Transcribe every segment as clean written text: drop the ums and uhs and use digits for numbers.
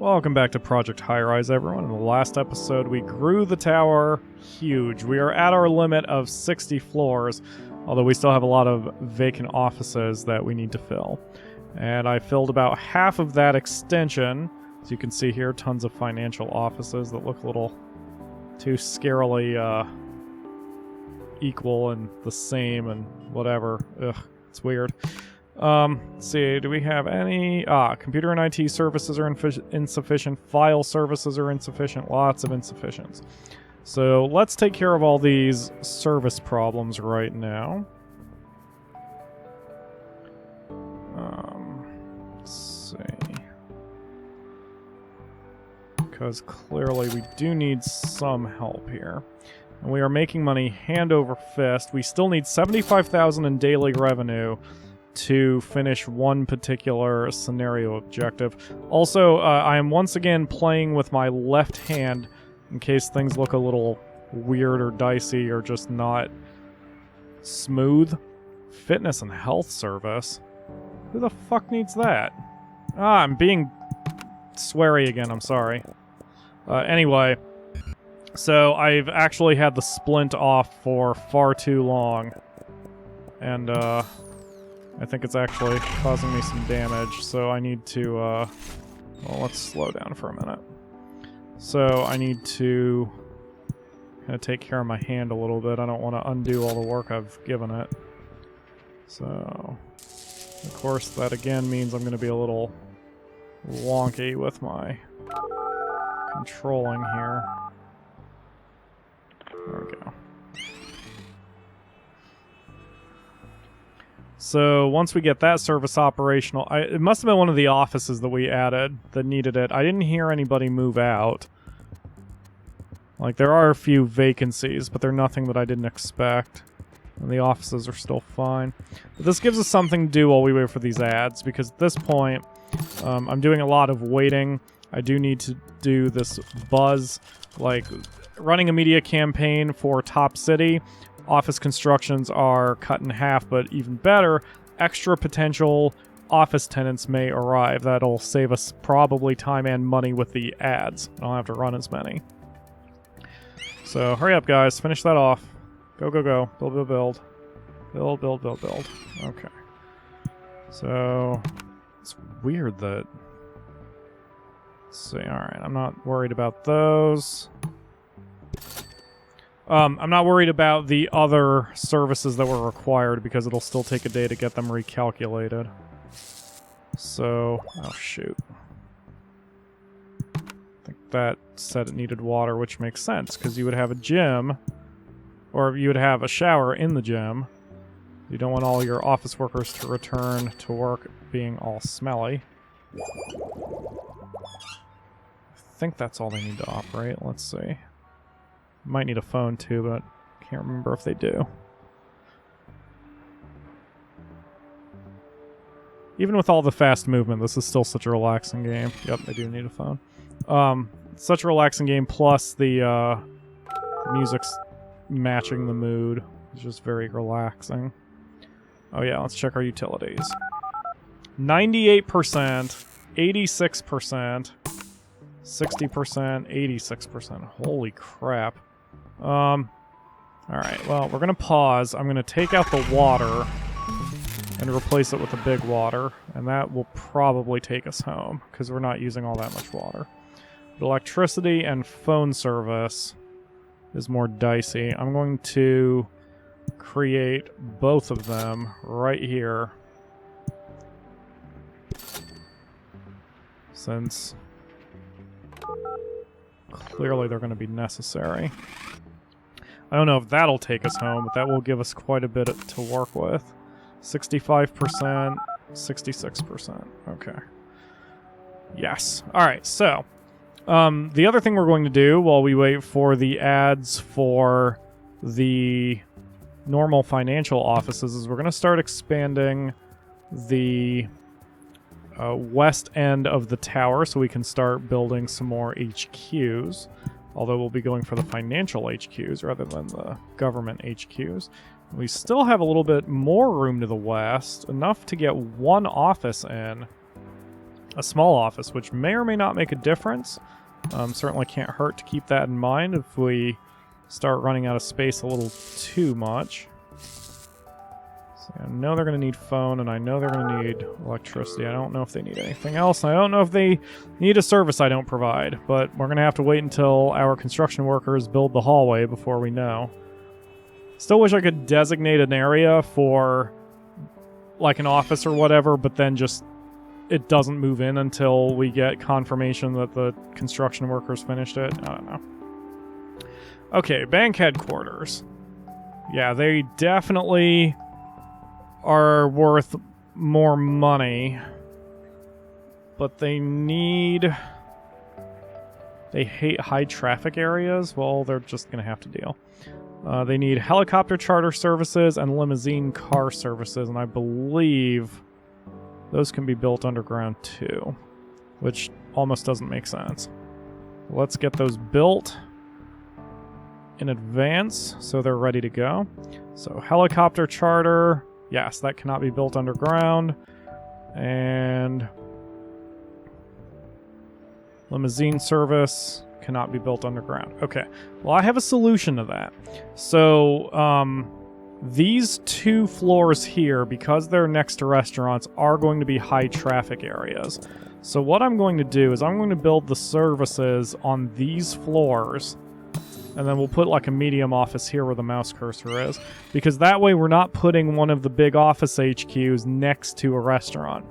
Welcome back to Project Highrise, everyone. In the last episode, we grew the tower huge. We are at our limit of 60 floors, although we still have a lot of vacant offices that we need to fill. And I filled about half of that extension. As you can see here, tons of financial offices that look a little too scarily equal and the same and whatever. Ugh, it's weird. Let's see, do we have any? Computer and IT services are insufficient. File services are insufficient. Lots of insufficients. So let's take care of all these service problems right now. Let's see. Because clearly we do need some help here. And we are making money hand over fist. We still need 75,000 in daily revenue to finish one particular scenario objective. Also, I am once again playing with my left hand in case things look a little weird or dicey or just not smooth. Fitness and health service? Who the fuck needs that? I'm being sweary again, I'm sorry. Anyway, so I've actually had the splint off for far too long. And, I think it's actually causing me some damage, so I need to, well, let's slow down for a minute. So I need to kind of take care of my hand a little bit. I don't want to undo all the work I've given it. So, of course, that again means I'm going to be a little wonky with my controlling here. There we go. So once we get that service operational, it must have been one of the offices that we added that needed it. I didn't hear anybody move out. Like, there are a few vacancies, but they're nothing that I didn't expect. And the offices are still fine. But this gives us something to do while we wait for these ads, because at this point, I'm doing a lot of waiting. I do need to do this buzz, like running a media campaign for Top City. Office constructions are cut in half, but even better, extra potential office tenants may arrive. That'll save us probably time and money with the ads. I don't have to run as many. So hurry up, guys. Finish that off. Go, go, go. Build, build, build. Build, build, build, build. Okay. So it's weird that... Let's see. Alright, I'm not worried about those. I'm not worried about the other services that were required because it'll still take a day to get them recalculated. So, oh shoot. I think that said it needed water, which makes sense because you would have a gym, or you would have a shower in the gym. You don't want all your office workers to return to work being all smelly. I think that's all they need to operate. Let's see. Might need a phone too, but can't remember if they do. Even with all the fast movement, this is still such a relaxing game. Yep, they do need a phone. Such a relaxing game, plus the music's matching the mood. It's just very relaxing. Oh yeah, let's check our utilities. 98%, 86%, 60%, 86%. Holy crap. Alright, well, we're gonna pause. I'm gonna take out the water and replace it with a big water, and that will probably take us home, because we're not using all that much water. But electricity and phone service is more dicey. I'm going to create both of them right here, since clearly they're going to be necessary. I don't know if that'll take us home, but that will give us quite a bit to work with. 65%, 66%. Okay. Yes. Alright, so the other thing we're going to do while we wait for the ads for the normal financial offices is we're going to start expanding the west end of the tower so we can start building some more HQs. Although we'll be going for the financial HQs rather than the government HQs. We still have a little bit more room to the west, enough to get one office in. a small office, which may or may not make a difference. Certainly can't hurt to keep that in mind if we start running out of space a little too much. So I know they're going to need phone, and I know they're going to need electricity. I don't know if they need anything else. I don't know if they need a service I don't provide, but we're going to have to wait until our construction workers build the hallway before we know. Still wish I could designate an area for like an office or whatever, but then just it doesn't move in until we get confirmation that the construction workers finished it. I don't know. Okay, bank headquarters. Yeah, they definitely are worth more money, but they hate high traffic areas. Well, they're just gonna have to deal. They need helicopter charter services and limousine car services, and I believe those can be built underground too, which almost doesn't make sense. Let's get those built in advance so they're ready to go. So helicopter charter, yes, that cannot be built underground. And limousine service cannot be built underground. Okay, well, I have a solution to that. So these two floors here, because they're next to restaurants, are going to be high traffic areas. So what I'm going to do is I'm going to build the services on these floors, and then we'll put like a medium office here where the mouse cursor is, because that way we're not putting one of the big office HQs next to a restaurant.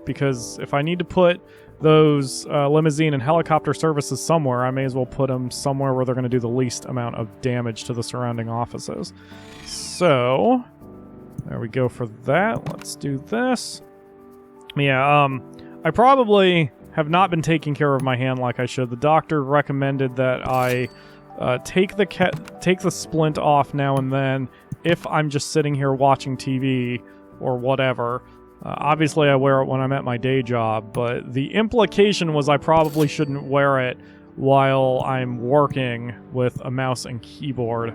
Because if I need to put those limousine and helicopter services somewhere, I may as well put them somewhere where they're going to do the least amount of damage to the surrounding offices. So, there we go for that. Let's do this. Yeah, I probably have not been taking care of my hand like I should. The doctor recommended that I take the splint off now and then if I'm just sitting here watching TV or whatever. Obviously, I wear it when I'm at my day job, but the implication was I probably shouldn't wear it while I'm working with a mouse and keyboard.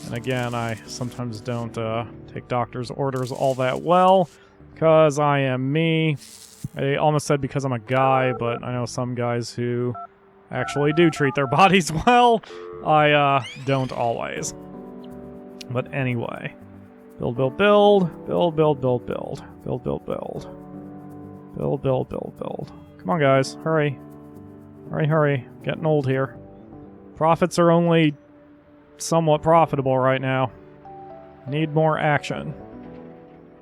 And again, I sometimes don't take doctor's orders all that well, because I am me. I almost said because I'm a guy, but I know some guys who actually do treat their bodies well. I don't always. But anyway. Build, build, build. Build, build, build, build. Build, build, build. Build, build, build, build. Come on, guys. Hurry. Hurry, hurry. Getting old here. Profits are only somewhat profitable right now. Need more action.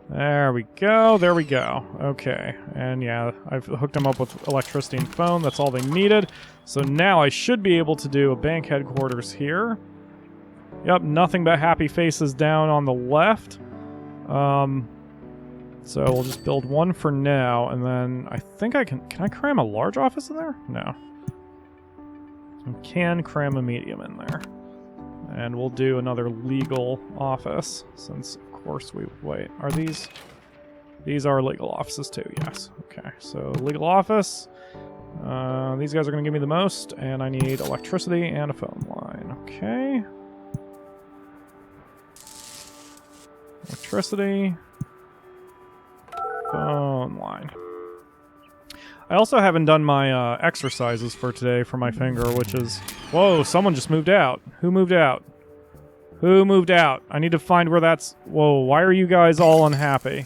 There we go. There we go. Okay. And yeah, I've hooked them up with electricity and phone. That's all they needed. So now I should be able to do a bank headquarters here. Yep, nothing but happy faces down on the left. So we'll just build one for now, and then I think I can I cram a large office in there? No. I can cram a medium in there. And we'll do another legal office, since, of course, wait, are these are legal offices too, yes. Okay, so legal office. These guys are going to give me the most, and I need electricity and a phone line. Okay. Electricity. Phone line. I also haven't done my exercises for today for my finger, which is... Whoa, someone just moved out. Who moved out? Who moved out? I need to find where that's... Whoa, why are you guys all unhappy?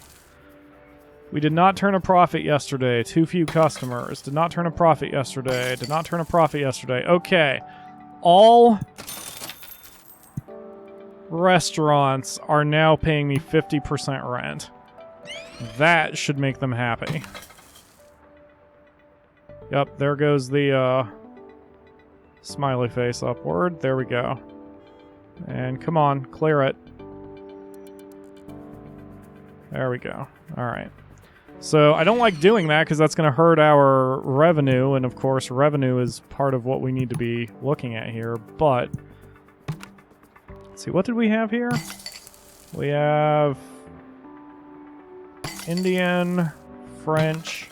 We did not turn a profit yesterday. Too few customers. Did not turn a profit yesterday. Did not turn a profit yesterday. Okay. All restaurants are now paying me 50% rent. That should make them happy. Yep, there goes the smiley face upward. There we go. And come on, clear it. There we go. Alright. So I don't like doing that because that's going to hurt our revenue, and of course revenue is part of what we need to be looking at here, but... Let's see, what did we have here? We have... Indian, French,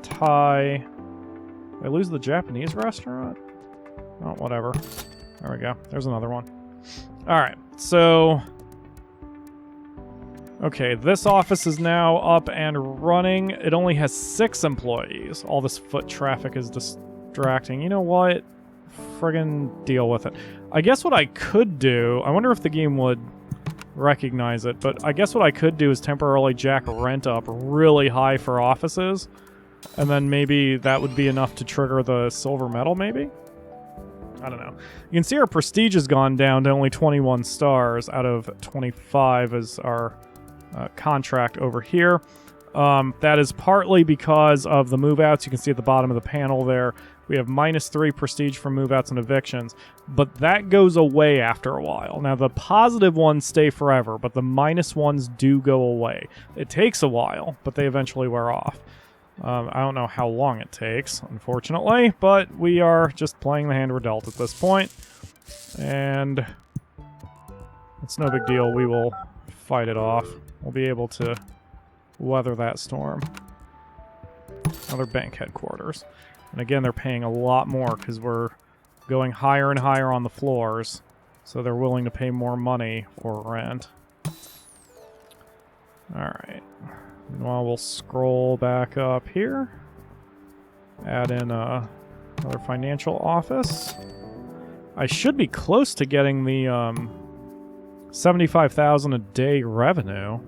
Thai... Did I lose the Japanese restaurant? Oh, whatever. There we go. There's another one. Alright, so... Okay, this office is now up and running. It only has 6 employees. All this foot traffic is distracting. You know what? Friggin' deal with it. I guess what I could do... I wonder if the game would recognize it, but I guess what I could do is temporarily jack rent up really high for offices, and then maybe that would be enough to trigger the silver medal, maybe? I don't know. You can see our prestige has gone down to only 21 stars out of 25 as our contract over here. That is partly because of the move-outs. You can see at the bottom of the panel there, we have -3 prestige for move-outs and evictions, but that goes away after a while. Now, the positive ones stay forever, but the minus ones do go away. It takes a while, but they eventually wear off. I don't know how long it takes, unfortunately, but we are just playing the hand we're dealt at this point, and it's no big deal. We will fight it off. We'll be able to weather that storm. Another bank headquarters. And again, they're paying a lot more because we're going higher and higher on the floors, so they're willing to pay more money for rent. Alright. Meanwhile, we'll scroll back up here. Add in another financial office. I should be close to getting the 75,000 a day revenue.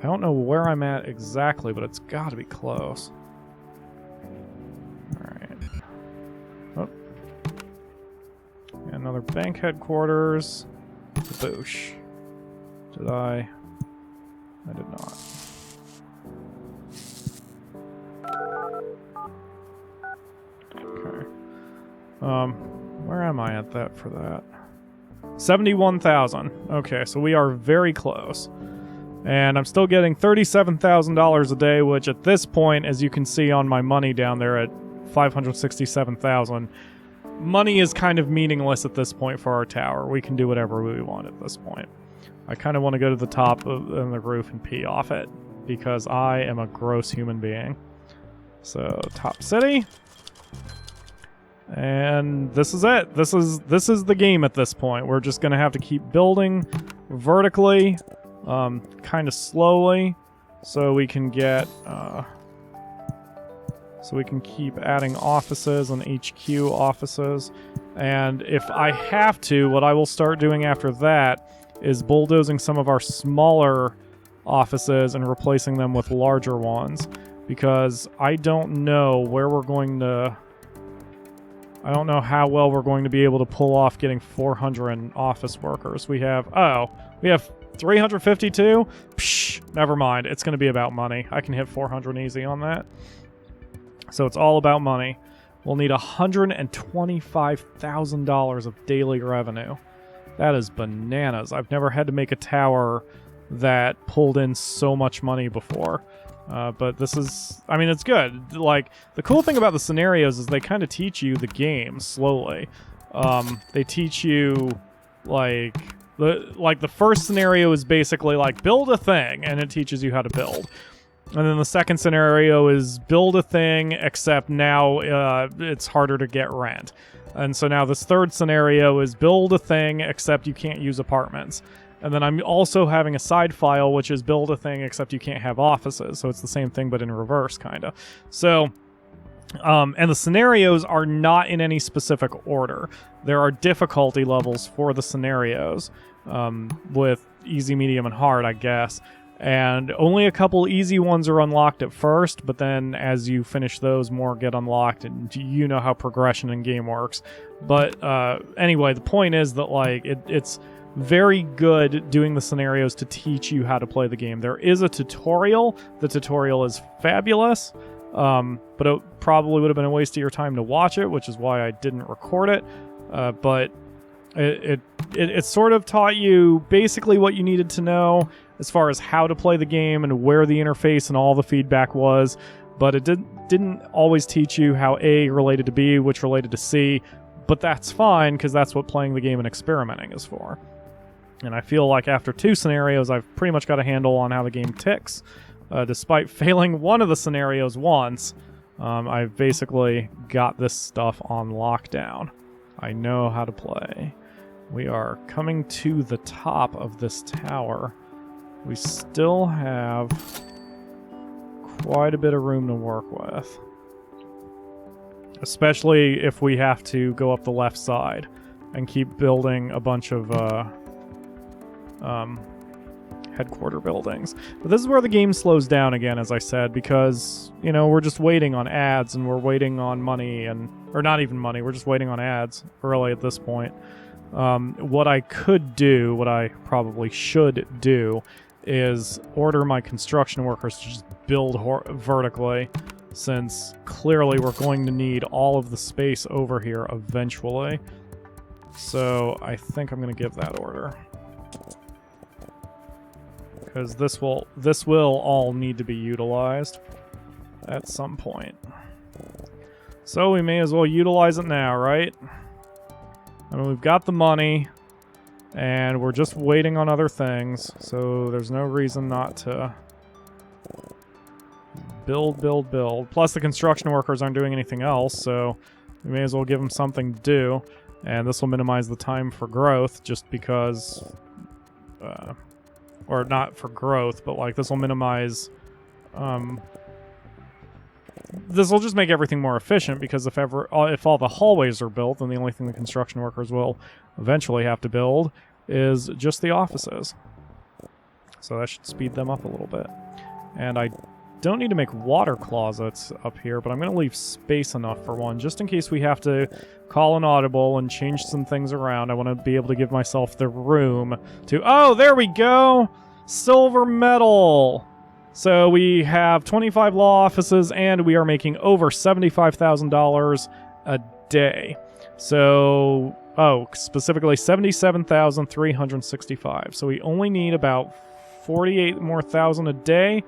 I don't know where I'm at exactly, but it's got to be close. Alright. Oh. Another bank headquarters. Boosh. Did I? I did not. Okay. Where am I at that for that? 71,000. Okay, so we are very close. And I'm still getting $37,000 a day, which at this point, as you can see on my money down there at 567,000, money is kind of meaningless at this point for our tower. We can do whatever we want at this point. I kind of want to go to the top of the roof and pee off it, because I am a gross human being. So, top city. And this is it. This is the game at this point. We're just going to have to keep building vertically, kind of slowly, so we can get, so we can keep adding offices and HQ offices. And if I have to, what I will start doing after that is bulldozing some of our smaller offices and replacing them with larger ones, because I don't know where we're going to... I don't know how well we're going to be able to pull off getting 400 office workers. We have 352? Psh, never mind. It's going to be about money. I can hit 400 easy on that. So it's all about money. We'll need $125,000 of daily revenue. That is bananas. I've never had to make a tower that pulled in so much money before. But this is... I mean, it's good. Like, the cool thing about the scenarios is they kind of teach you the game slowly. They teach you, like... The first scenario is basically, like, build a thing, and it teaches you how to build. And then the second scenario is build a thing, except now it's harder to get rent. And so now this third scenario is build a thing, except you can't use apartments. And then I'm also having a side file, which is build a thing, except you can't have offices. So it's the same thing, but in reverse, kind of. So, and the scenarios are not in any specific order. There are difficulty levels for the scenarios, with easy, medium, and hard, I guess. And only a couple easy ones are unlocked at first, but then as you finish those, more get unlocked, and you know how progression in game works. But anyway, the point is that, like, it's very good doing the scenarios to teach you how to play the game. There is a tutorial. The tutorial is fabulous, but it probably would have been a waste of your time to watch it, which is why I didn't record it. But it sort of taught you basically what you needed to know as far as how to play the game and where the interface and all the feedback was, but it didn't always teach you how A related to B, which related to C, but that's fine, because that's what playing the game and experimenting is for. And I feel like after 2 scenarios, I've pretty much got a handle on how the game ticks. Despite failing one of the scenarios once, I've basically got this stuff on lockdown. I know how to play. We are coming to the top of this tower we still have quite a bit of room to work with. Especially if we have to go up the left side and keep building a bunch of headquarter buildings. But this is where the game slows down again, as I said, because, you know, we're just waiting on ads and we're waiting on money or not even money, we're just waiting on ads early at this point. What I could do, what I probably should do, is order my construction workers to just build vertically, since clearly we're going to need all of the space over here eventually. So I think I'm going to give that order, because this will all need to be utilized at some point. So we may as well utilize it now, right? I mean, we've got the money, and we're just waiting on other things, so there's no reason not to build, build, build. Plus, the construction workers aren't doing anything else, so we may as well give them something to do. And this will minimize the time for growth, just because... or not for growth, but like this will minimize... this will just make everything more efficient, because if all the hallways are built, then the only thing the construction workers will eventually have to build is just the offices. So that should speed them up a little bit. And I don't need to make water closets up here, but I'm going to leave space enough for one, just in case we have to call an audible and change some things around. I want to be able to give myself the room to... Oh, there we go! Silver medal! So we have 25 law offices, and we are making over $75,000 a day. So, specifically 77,365. So we only need about 48 more thousand a day,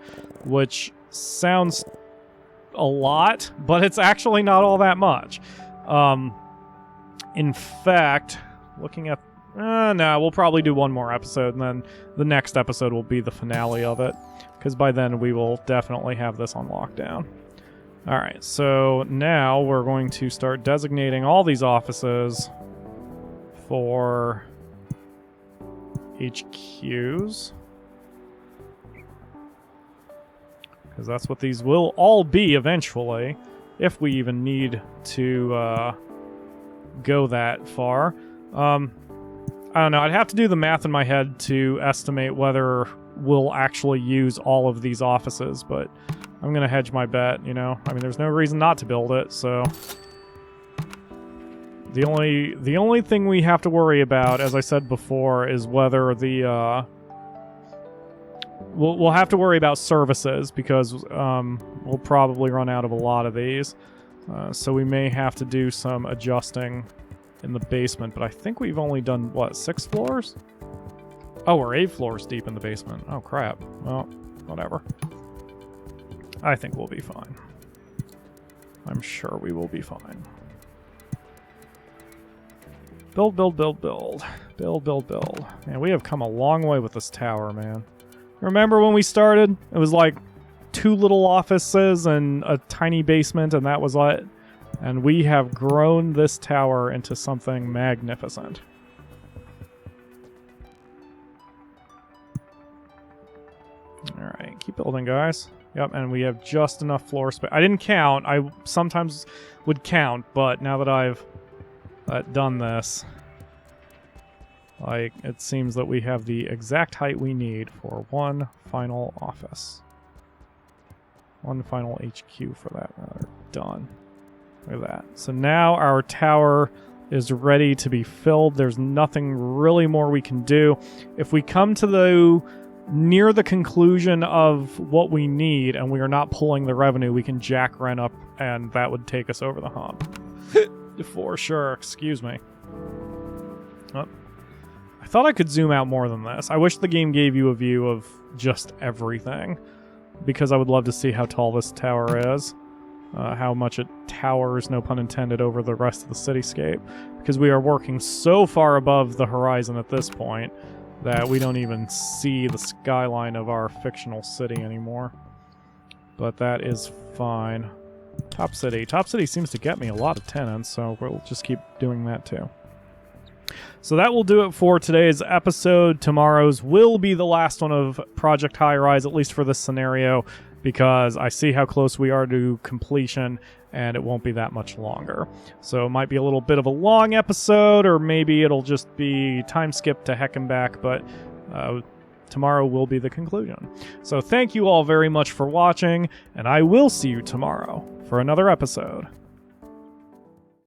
which sounds a lot, but it's actually not all that much. In fact, looking at... no, we'll probably do one more episode, and then the next episode will be the finale of it, because by then we will definitely have this on lockdown. Alright, so now we're going to start designating all these offices for HQs, because that's what these will all be eventually, if we even need to go that far. I don't know, I'd have to do the math in my head to estimate whether we'll actually use all of these offices, but I'm going to hedge my bet, you know? I mean, there's no reason not to build it, so... The only thing we have to worry about, as I said before, is whether the, We'll have to worry about services, because we'll probably run out of a lot of these. So we may have to do some adjusting in the basement, but I think we've only done, what, 6 floors? Oh, we're 8 floors deep in the basement. Oh, crap. Well, whatever. I think we'll be fine. I'm sure we will be fine. Build, build, build, build. Build, build, build. Man, we have come a long way with this tower, man. Remember when we started? It was like 2 little offices and a tiny basement, and that was it. And we have grown this tower into something magnificent. Alright, keep building, guys. Yep, and we have just enough floor space. I didn't count. I sometimes would count, but now that I've done this, like, it seems that we have the exact height we need for one final office. One final HQ for that matter. Done. Look at that. So now our tower is ready to be filled. There's nothing really more we can do. If we come to near the conclusion of what we need and we are not pulling the revenue, we can jack rent up, and that would take us over the hump. For sure. Excuse me. Oh. I thought I could zoom out more than this. I wish the game gave you a view of just everything, because I would love to see how tall this tower is. How much it towers, no pun intended, over the rest of the cityscape. Because we are working so far above the horizon at this point that we don't even see the skyline of our fictional city anymore. But that is fine. Top City. Top City seems to get me a lot of tenants, so we'll just keep doing that too. So that will do it for today's episode. Tomorrow's will be the last one of Project Highrise, at least for this scenario, because I see how close we are to completion, and it won't be that much longer. So it might be a little bit of a long episode, or maybe it'll just be time skip to heck and back, but tomorrow will be the conclusion. So thank you all very much for watching, and I will see you tomorrow for another episode.